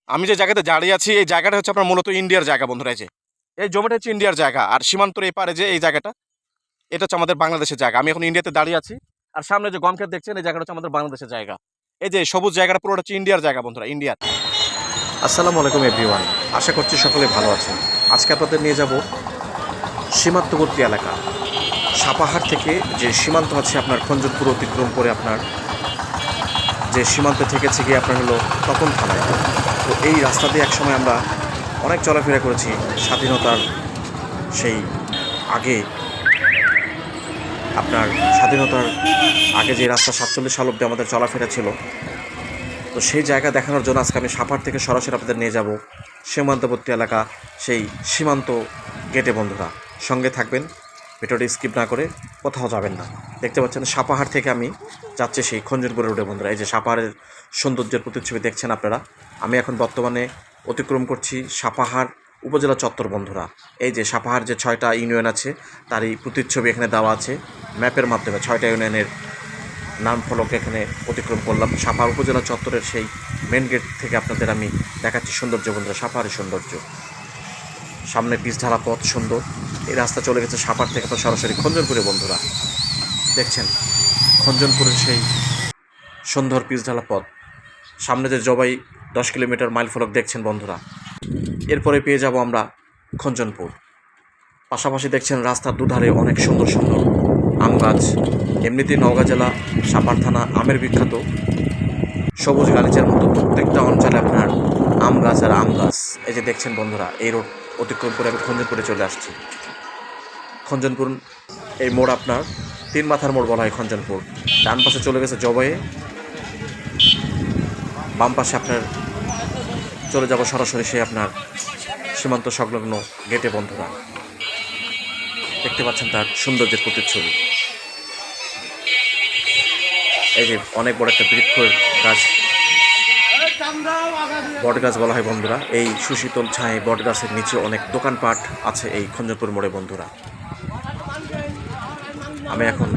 আমি যে জায়গাতে দাঁড়িয়ে আছি এই জায়গাটা হচ্ছে আপনার মূলত ইন্ডিয়ার জায়গা বন্ধুরা। এই জমিটা হচ্ছে ইন্ডিয়ার জায়গা, আর সীমান্তর এপারে যে এই জায়গাটা এটা হচ্ছে আমাদের বাংলাদেশের জায়গা। আমি এখন ইন্ডিয়াতে দাঁড়িয়ে আছি, আর সামনে যে গম ক্ষেত দেখছেন এই জায়গাটা হচ্ছে আমাদের বাংলাদেশের জায়গা। এই যে সবুজ জায়গাটা পুরোটা হচ্ছে ইন্ডিয়ার জায়গা বন্ধুরা, ইন্ডিয়ার। আসসালামু আলাইকুম এভরিওয়ান, আশা করছি সকলে ভালো আছেন। আজকে আপনাদের নিয়ে যাব সীমান্তবর্তী এলাকা সাপাহার থেকে। যে সীমান্ত আছে আপনার খঞ্জতপুর অতিক্রম করে আপনার যে সীমান্ত থেকেছে গিয়ে আপনার হলো তপন থানায়। তো এই রাস্তা দিয়ে একসময় আমরা অনেক চলাফেরা করেছি স্বাধীনতার সেই আগে। আপনার স্বাধীনতার আগে যে রাস্তা 47 সাল অব্দি আমাদের চলাফেরা ছিল, তো সেই জায়গা দেখানোর জন্য আজকে আমি সাপাহার থেকে সরাসরি আপনাদের নিয়ে যাব সীমান্তবর্তী এলাকা, সেই সীমান্ত গেটে। বন্ধুরা সঙ্গে থাকবেন, ভিডিওটি স্কিপ না করে কোথাও যাবেন না। দেখতে পাচ্ছেন সাপাহার থেকে আমি যাচ্ছি সেই খঞ্জনপুর রোডে। বন্ধুরা এই যে সাপাহারের সৌন্দর্যের প্রতিচ্ছবি দেখছেন আপনারা। আমি এখন বর্তমানে অতিক্রম করছি সাপাহার উপজেলা চত্বর। বন্ধুরা এই যে সাপাহার যে 6টা ইউনিয়ন আছে তারই প্রতিচ্ছবি এখানে দেওয়া আছে ম্যাপের মাধ্যমে। 6টা ইউনিয়নের নাম ফলক এখানে অতিক্রম করলাম। সাপাহার উপজেলা চত্বরের সেই মেন গেট থেকে আপনাদের আমি দেখাচ্ছি সৌন্দর্য। বন্ধুরা সাপাহারের সৌন্দর্য, সামনে পিচ ঢালা পথ সুন্দর। এই রাস্তা চলে গেছে সাপাহার থেকে তো সরাসরি খঞ্জনপুরে। বন্ধুরা দেখছেন খঞ্জনপুরের সেই সুন্দর পিচ ঢালা পথ, সামনে যে জবাই 10 কিলোমিটার মাইল ফলক দেখছেন বন্ধুরা। এরপরে পেয়ে যাব আমরা খঞ্জনপুর। পাশাপাশি দেখছেন রাস্তার দুধারে অনেক সুন্দর সুন্দর আম গাছ। এমনিতেই নওগাঁ জেলা সাপাহার থানা আমের বিখ্যাত। সবুজ গালিচার মতো প্রত্যেকটা অঞ্চলে আপনার আম গাছ আর আম গাছ। এই যে দেখছেন বন্ধুরা, এই রোড অতিক্রম করে আমি খঞ্জনপুরে চলে আসছি। খঞ্জনপুর এই মোড় আপনার 3 মাথার মোড় বলা হয় খঞ্জনপুর। ডান পাশে চলে গেছে জবাইয়ে, বাম পাশে আপনার চলে যাব সরাসরি সেই আপনার সীমান্ত সংলগ্ন গেটে। বন্ধুরা দেখতে পাচ্ছেন তার সৌন্দর্যের প্রতিচ্ছবি। এই যে অনেক বড় একটা বৃক্ষের গাছ, বট গাছ বলা হয় বন্ধুরা। এই সুশীতল ছায়ে বট গাছের নিচে অনেক দোকানপাট আছে এই খঞ্জনপুর মোড়ে। বন্ধুরা আমি এখন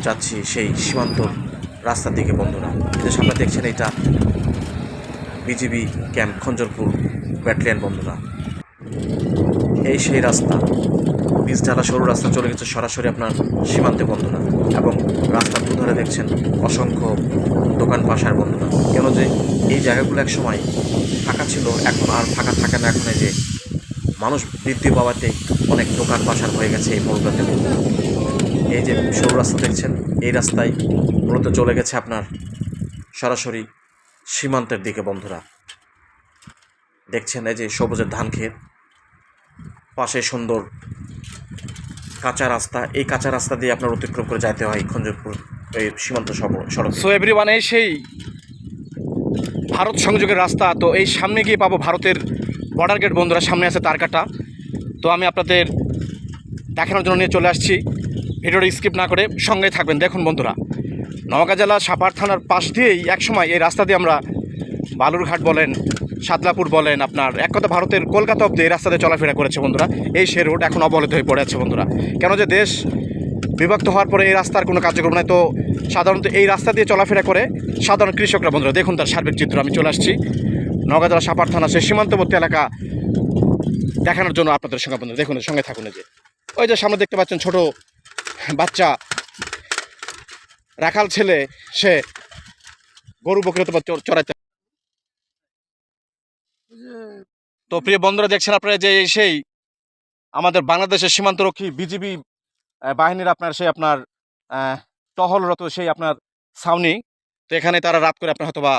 যাচ্ছি সেই সীমান্তর রাস্তার দিকে। বন্ধুরা এই যে সামনে দেখছেন এটা বিজিবি ক্যাম্প খঞ্জনপুর ব্যাটালিয়ন। বন্ধুরা এই সেই রাস্তা, পিচ ঢালা সরু রাস্তা চলে গেছে সরাসরি আপনার সীমান্তে। বন্ধুরা এবং রাস্তার দুধারে দেখছেন অসংখ্য দোকান পাশার। বন্ধুরা কেন যে এই জায়গাগুলো এক সময় ফাঁকা ছিল, এখন আর ফাঁকা থাকে না। এখন এই যে মানুষ বৃদ্ধি পাওয়াতে অনেক দোকান পাশার হয়ে গেছে এই মোড়গুলোতে। এই যে সরু রাস্তা দেখছেন, এই রাস্তায় মূলত চলে গেছে আপনার সরাসরি সীমান্তের দিকে। বন্ধুরা দেখছেন এই যে সবুজের ধান ক্ষেত, পাশে সুন্দর কাঁচা রাস্তা। এই কাঁচা রাস্তা দিয়ে আপনার অতিক্রম করে যেতে হয় খঞ্জনপুর এই সীমান্ত সড়ক। সো এভরিওয়ান, এই সেই ভারত সংযোগের রাস্তা। তো এই সামনে গিয়ে পাবো ভারতের বর্ডার গেট। বন্ধুরা সামনে আছে তারকাটা। তো আমি আপনাদের দেখানোর জন্য নিয়ে চলে আসছি, ভিডিওটা স্কিপ না করে সঙ্গে থাকবেন। দেখুন বন্ধুরা, নওগাঁ জেলা সাপাহার থানার পাশ দিয়েই একসময় এই রাস্তা দিয়ে আমরা বালুরঘাট বলেন, সাদলাপুর বলেন, আপনার এক কথা ভারতের কলকাতা অব্দি এই রাস্তাতে চলাফেরা করেছে। বন্ধুরা এই সে রোড এখন অবহেলিত হয়ে পড়ে আছে। বন্ধুরা কেন যে দেশ বিভক্ত হওয়ার পরে এই রাস্তার কোনো কার্যক্রম নাই, তো সাধারণত এই রাস্তা দিয়ে চলাফেরা করে সাধারণ কৃষকরা। বন্ধুরা দেখুন তার সার্বিক চিত্র। আমি চলে আসছি নওগাঁ জেলা সাপাহার থানা সেই সীমান্তবর্তী এলাকা দেখানোর জন্য আপনাদের সঙ্গে। বন্ধুরা দেখুন, সঙ্গে থাকুন। যে ওই যে সামনে দেখতে পাচ্ছেন ছোট বাচ্চা রাখাল ছেলে, সে গরু বকরি অথবা চড়াইতে। তো প্রিয় বন্ধুরা দেখছেন আপনারা যে সেই আমাদের বাংলাদেশের সীমান্তরক্ষী বিজিবি বাহিনীর আপনার সেই আপনার টহলরত সেই আপনার ছাউনি। তো এখানে তারা রাত করে আপনার হয়তোবা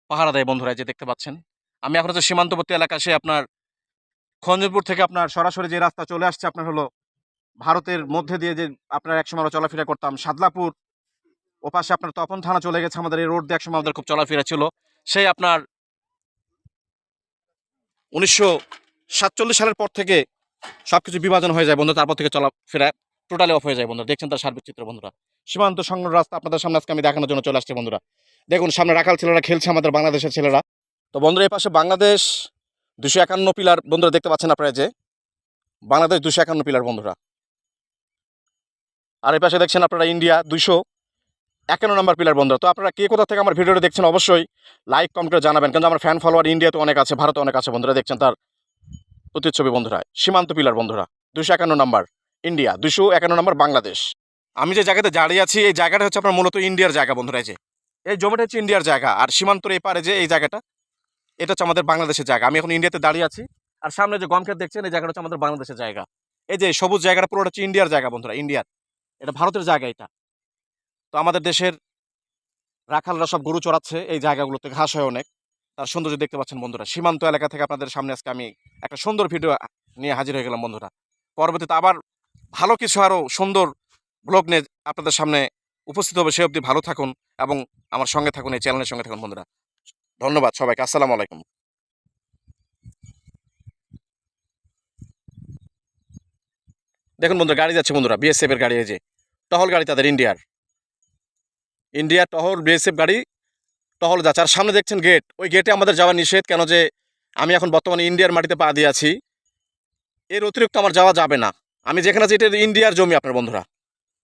পাহারা দেয়। বন্ধুরা যে দেখতে পাচ্ছেন, আমি এখন হচ্ছে সীমান্তবর্তী এলাকা। সে আপনার খঞ্জনপুর থেকে আপনার সরাসরি যে রাস্তা চলে আসছে আপনার হলো ভারতের মধ্যে দিয়ে, যে আপনার একসময় আমরা চলাফেরা করতাম সাদলাপুর ও পাশে আপনার তপন থানা চলে গেছে। আমাদের এই রোড দিয়ে একসময় আমাদের খুব চলাফেরা ছিল। সেই আপনার 1947 সালের পর থেকে সব কিছু বিভাজন হয়ে যায় বন্ধু, তারপর থেকে চলাফেরা টোটালি অফ হয়ে যায়। বন্ধুরা দেখছেন তার সার্বিক চিত্র। বন্ধুরা সীমান্ত সংলগ্ন রাস্তা আপনাদের সামনে আজকে আমি দেখানোর জন্য চলে আসছি। বন্ধুরা দেখুন সামনে রাখাল ছেলেরা খেলছে, আমাদের বাংলাদেশের ছেলেরা। তো বন্ধুরা এই পাশে বাংলাদেশ 251 পিলার। বন্ধুরা দেখতে পাচ্ছেন আপনারা যে বাংলাদেশ 251 পিলার। বন্ধুরা আর এই পাশে দেখছেন আপনারা ইন্ডিয়া 51 নম্বর পিলার বন্ধুরা। তো আপনারা কে কোথা থেকে আমার ভিডিওটা দেখছেন অবশ্যই লাইক কমেন্ট করে জানাবেন, কিন্তু আমার ফ্যান ফলোয়ার ইন্ডিয়াতে অনেক আছে, ভারতে অনেক আছে বন্ধুরা, দেখছেন তার প্রতিচ্ছবি বন্ধুরা। সীমান্ত পিলার বন্ধুরা, 251 নম্বর ইন্ডিয়া, 251 নম্বর বাংলাদেশ। আমি যে জায়গাতে দাঁড়িয়ে আছি এই জায়গাটা হচ্ছে আপনার মূলত ইন্ডিয়ার জায়গা বন্ধুরা। এই জমিটা হচ্ছে ইন্ডিয়ার জায়গা, আর সীমান্তর এপারে যে এই জায়গাটা এটা হচ্ছে আমাদের বাংলাদেশের জায়গা। আমি এখন ইন্ডিয়াতে দাঁড়িয়ে আছি, আর সামনে যে গম ক্ষেত দেখছেন এই জায়গাটা হচ্ছে আমাদের বাংলাদেশের জায়গা। এই যে সবুজ জায়গাটা পুরোটা হচ্ছে ইন্ডিয়ার জায়গা বন্ধুরা, ইন্ডিয়ার, এটা ভারতের জায়গা এটা। তো আমাদের দেশের রাখালরা সব গরু চড়াচ্ছে এই জায়গাগুলোতে, ঘাস হয় অনেক, তার সৌন্দর্য দেখতে পাচ্ছেন বন্ধুরা। সীমান্ত এলাকা থেকে আপনাদের সামনে আজকে আমি একটা সুন্দর ভিডিও নিয়ে হাজির হয়ে গেলাম বন্ধুরা। পরবর্তীতে আবার ভালো কিছু আরও সুন্দর ব্লগ নিয়ে আপনাদের সামনে উপস্থিত হবে। সে অবধি ভালো থাকুন এবং আমার সঙ্গে থাকুন, এই চ্যানেলের সঙ্গে থাকুন বন্ধুরা। ধন্যবাদ সবাইকে, আসসালামু আলাইকুম। দেখুন বন্ধুরা, গাড়ি যাচ্ছে বন্ধুরা, বিএসএফ এর গাড়ি, এই যে টহল গাড়ি তাদের, ইন্ডিয়ার টহল বিএসএফ গাড়ি টহল যাচ্ছে। আর সামনে দেখছেন গেট, ওই গেটে আমাদের যাওয়া নিষেধ, কেন যে আমি এখন বর্তমানে ইন্ডিয়ার মাটিতে পা দিয়ে আছি, এর অতিরিক্ত আমার যাওয়া যাবে না। আমি যেখানে আছি এটা ইন্ডিয়ার জমি আপনার বন্ধুরা।